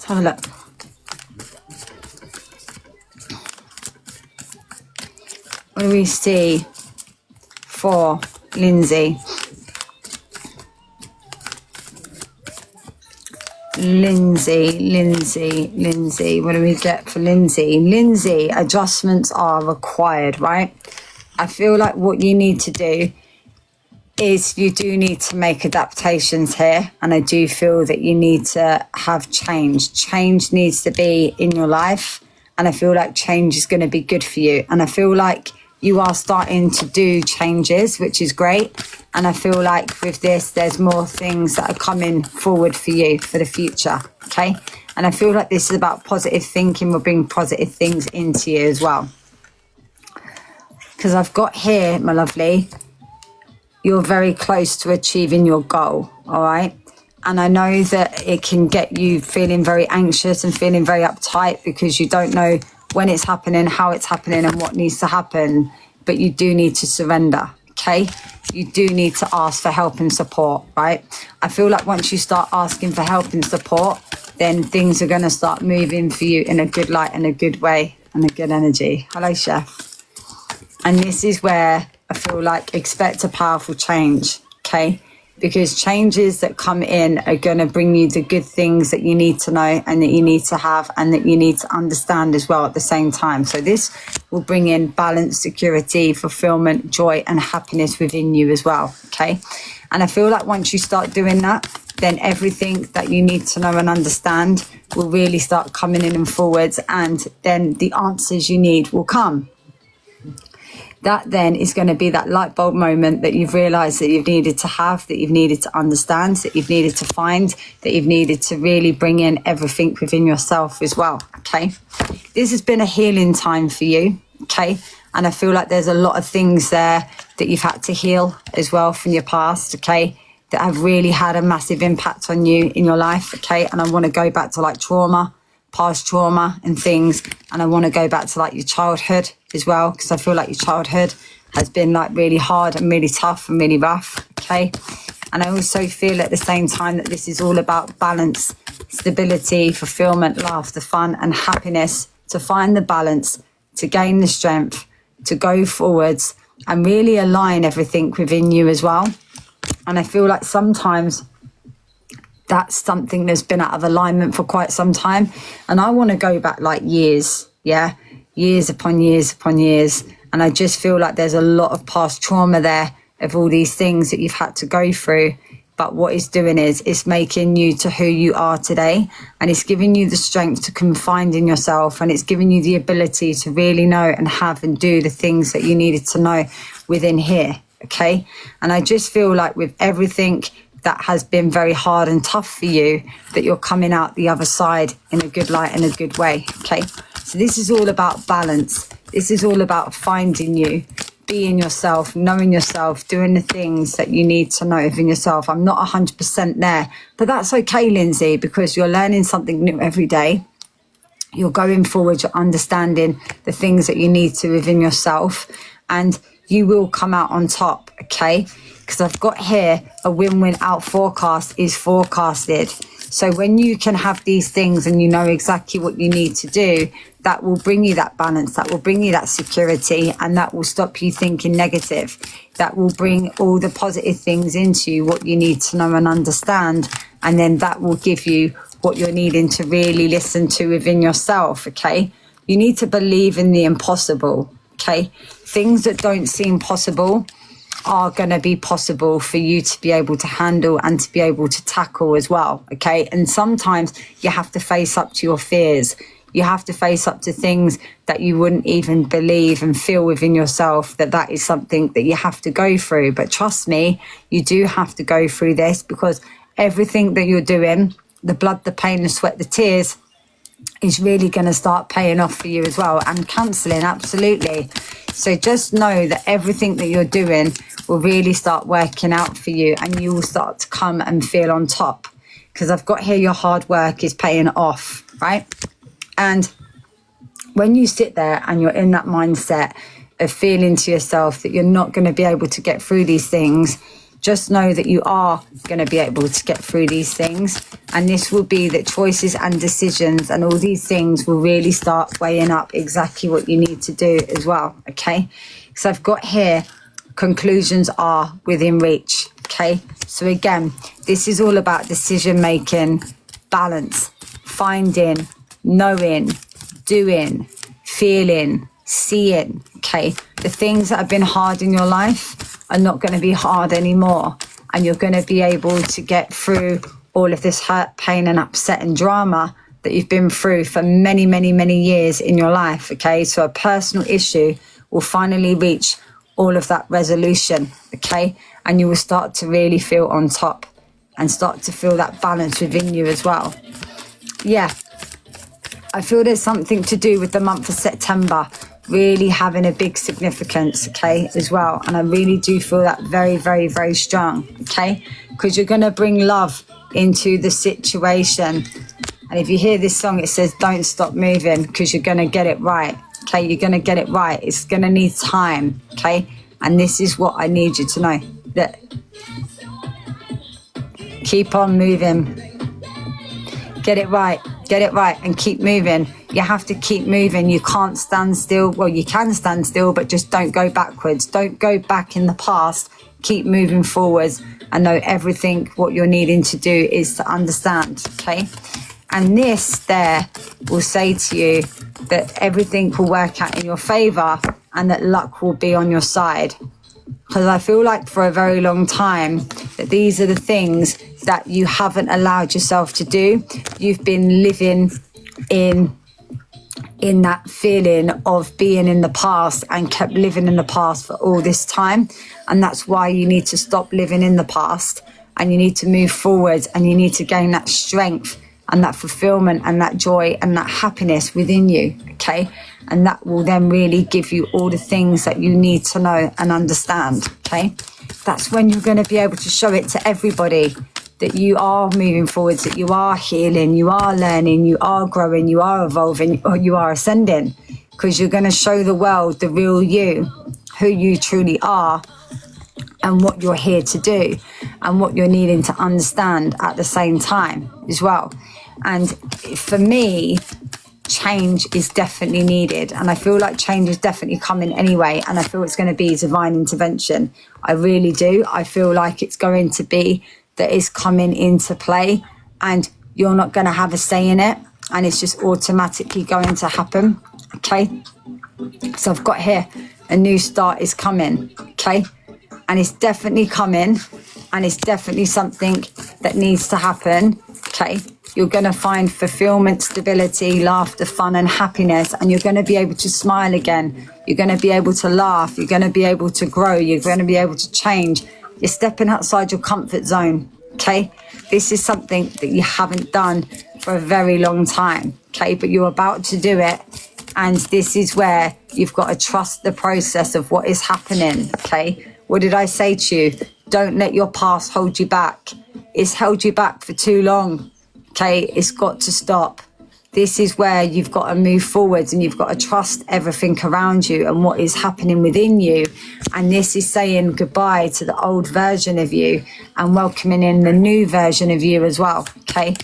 have a look. What do we see for Lindsey? Lindsey. What do we get for Lindsey? Lindsey, adjustments are required, right? I feel like what you need to do is you do need to make adaptations here. And I do feel that you need to have change. Change needs to be in your life. And I feel like change is going to be good for you. And I feel like you are starting to do changes, which is great. And I feel like with this, there's more things that are coming forward for you for the future, okay? And I feel like this is about positive thinking. We'll bring positive things into you as well. Because I've got here, my lovely, you're very close to achieving your goal, all right? And I know that it can get you feeling very anxious and feeling very uptight because you don't know when it's happening, how it's happening, and what needs to happen. But you do need to surrender, okay? You do need to ask for help and support, right? I feel like once you start asking for help and support, then things are going to start moving for you in a good light and a good way and a good energy. Hello, Chef. And this is where I feel like expect a powerful change, okay? Because changes that come in are going to bring you the good things that you need to know and that you need to have and that you need to understand as well at the same time. So this will bring in balance, security, fulfillment, joy and happiness within you as well, okay? And I feel like once you start doing that, then everything that you need to know and understand will really start coming in and forwards, and then the answers you need will come. That then is going to be that light bulb moment that you've realized that you've needed to have, that you've needed to understand, that you've needed to find, that you've needed to really bring in everything within yourself as well, okay? This has been a healing time for you, okay? And I feel like there's a lot of things there that you've had to heal as well from your past, okay? That have really had a massive impact on you in your life, okay? And I want to go back to like trauma, past trauma and things, and I want to go back to like your childhood as well, because I feel like your childhood has been like really hard and really tough and really rough, okay? And I also feel at the same time that this is all about balance, stability, fulfillment, laughter, fun and happiness, to find the balance, to gain the strength, to go forwards and really align everything within you as well. And I feel like sometimes that's something that's been out of alignment for quite some time. And I want to go back like years, yeah? Years upon years upon years. And I just feel like there's a lot of past trauma there of all these things that you've had to go through. But what it's doing is it's making you to who you are today. And it's giving you the strength to confide in yourself. And it's giving you the ability to really know and have and do the things that you needed to know within here, okay? And I just feel like with everything that has been very hard and tough for you, that you're coming out the other side in a good light and a good way, okay? So this is all about balance. This is all about finding you, being yourself, knowing yourself, doing the things that you need to know within yourself. I'm not 100% there, but that's okay, Lindsey, because you're learning something new every day. You're going forward, you're understanding the things that you need to within yourself, and you will come out on top, okay? Because I've got here a win-win out forecast is forecasted. So when you can have these things and you know exactly what you need to do, that will bring you that balance, that will bring you that security, and that will stop you thinking negative. That will bring all the positive things into you, what you need to know and understand, and then that will give you what you're needing to really listen to within yourself, okay? You need to believe in the impossible, okay? Things that don't seem possible are going to be possible for you to be able to handle and to be able to tackle as well, okay? And sometimes you have to face up to your fears. You have to face up to things that you wouldn't even believe and feel within yourself that is something that you have to go through. But trust me, you do have to go through this, because everything that you're doing, the blood, the pain, the sweat, the tears, is really going to start paying off for you as well, and cancelling, absolutely. So just know that everything that you're doing will really start working out for you, and you will start to come and feel on top, because I've got here your hard work is paying off, right? And when you sit there and you're in that mindset of feeling to yourself that you're not going to be able to get through these things, just know that you are going to be able to get through these things. And this will be that choices and decisions and all these things will really start weighing up exactly what you need to do as well. Okay. So I've got here, conclusions are within reach. Okay. So again, this is all about decision making, balance, finding, knowing, doing, feeling, seeing. Okay. The things that have been hard in your life are not going to be hard anymore. And you're going to be able to get through all of this hurt, pain and upset and drama that you've been through for many, many, many years in your life. Okay. So a personal issue will finally reach all of that resolution. Okay. And you will start to really feel on top and start to feel that balance within you as well. Yeah. I feel there's something to do with the month of September really having a big significance, okay, as well. And I really do feel that very, very, very strong, okay, because you're going to bring love into the situation. And if you hear this song, it says, don't stop moving, because you're going to get it right, okay, you're going to get it right. It's going to need time, okay, and this is what I need you to know, that keep on moving, get it right, and keep moving. You have to keep moving. You can't stand still. Well, you can stand still, but just don't go backwards. Don't go back in the past. Keep moving forwards and know everything what you're needing to do is to understand, okay? And this there will say to you that everything will work out in your favor and that luck will be on your side. Because I feel like for a very long time that these are the things that you haven't allowed yourself to do. You've been living in that feeling of being in the past and kept living in the past for all this time. And that's why you need to stop living in the past and you need to move forward and you need to gain that strength and that fulfillment and that joy and that happiness within you, okay? And that will then really give you all the things that you need to know and understand, okay? That's when you're going to be able to show it to everybody that you are moving forwards, that you are healing, you are learning, you are growing, you are evolving, or you are ascending, because you're going to show the world the real you, who you truly are, and what you're here to do, and what you're needing to understand at the same time as well. And for me, change is definitely needed, and I feel like change is definitely coming anyway, and I feel it's going to be divine intervention. I really do. I feel like it's going to be that is coming into play and you're not going to have a say in it and it's just automatically going to happen, okay? So I've got here, a new start is coming, okay? And it's definitely coming and it's definitely something that needs to happen, okay? You're going to find fulfillment, stability, laughter, fun and happiness, and you're going to be able to smile again. You're going to be able to laugh. You're going to be able to grow. You're going to be able to change. You're stepping outside your comfort zone, okay? This is something that you haven't done for a very long time, okay? But you're about to do it, and this is where you've got to trust the process of what is happening, okay? What did I say to you? Don't let your past hold you back. It's held you back for too long, okay? It's got to stop. This is where you've got to move forwards and you've got to trust everything around you and what is happening within you. And this is saying goodbye to the old version of you and welcoming in the new version of you as well, okay?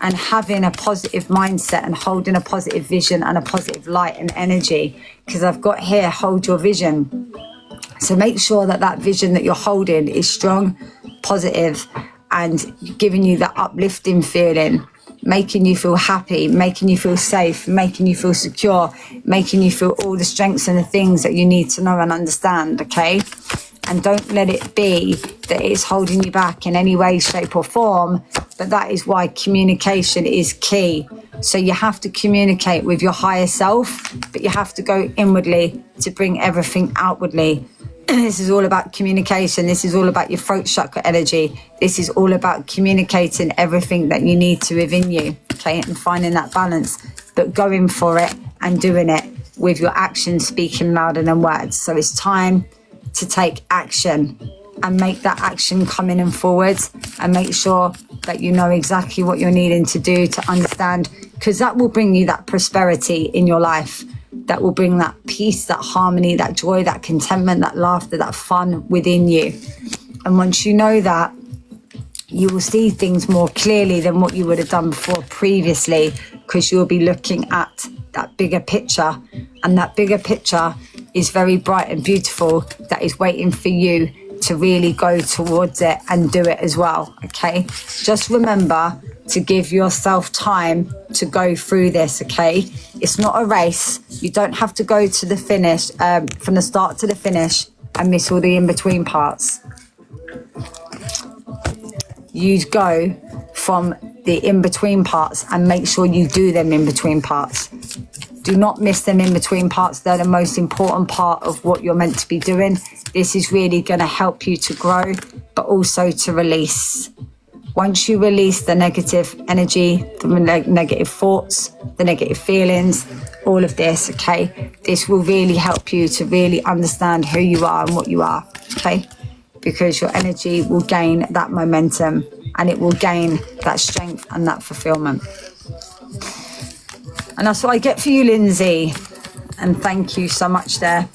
And having a positive mindset and holding a positive vision and a positive light and energy. Because I've got here, hold your vision. So make sure that that vision that you're holding is strong, positive, and giving you that uplifting feeling, making you feel happy, making you feel safe, making you feel secure, making you feel all the strengths and the things that you need to know and understand, okay? And don't let it be that it's holding you back in any way, shape or form. But that is why communication is key. So you have to communicate with your higher self, but you have to go inwardly to bring everything outwardly. This is all about communication. This is all about your throat chakra energy. This is all about communicating everything that you need to within you, okay, and finding that balance, but going for it and doing it with your actions speaking louder than words. So it's time to take action and make that action come in and forwards and make sure that you know exactly what you're needing to do to understand, because that will bring you that prosperity in your life. That will bring that peace, that harmony, that joy, that contentment, that laughter, that fun within you. And once you know that, you will see things more clearly than what you would have done before previously, because you'll be looking at that bigger picture, and that bigger picture is very bright and beautiful, that is waiting for you to really go towards it and do it as well. Okay, just remember to give yourself time to go through this. Okay, it's not a race. You don't have to go to the finish, from the start to the finish, and miss all the in-between parts. You go from the in-between parts and make sure you do them in-between parts. Do not miss them in-between parts. They're the most important part of what you're meant to be doing. This is really going to help you to grow, but also to release. Once you release the negative energy, the negative thoughts, the negative feelings, all of this, okay, this will really help you to really understand who you are and what you are, okay? Because your energy will gain that momentum, and it will gain that strength and that fulfillment. And that's what I get for you, Lindsay. And thank you so much there.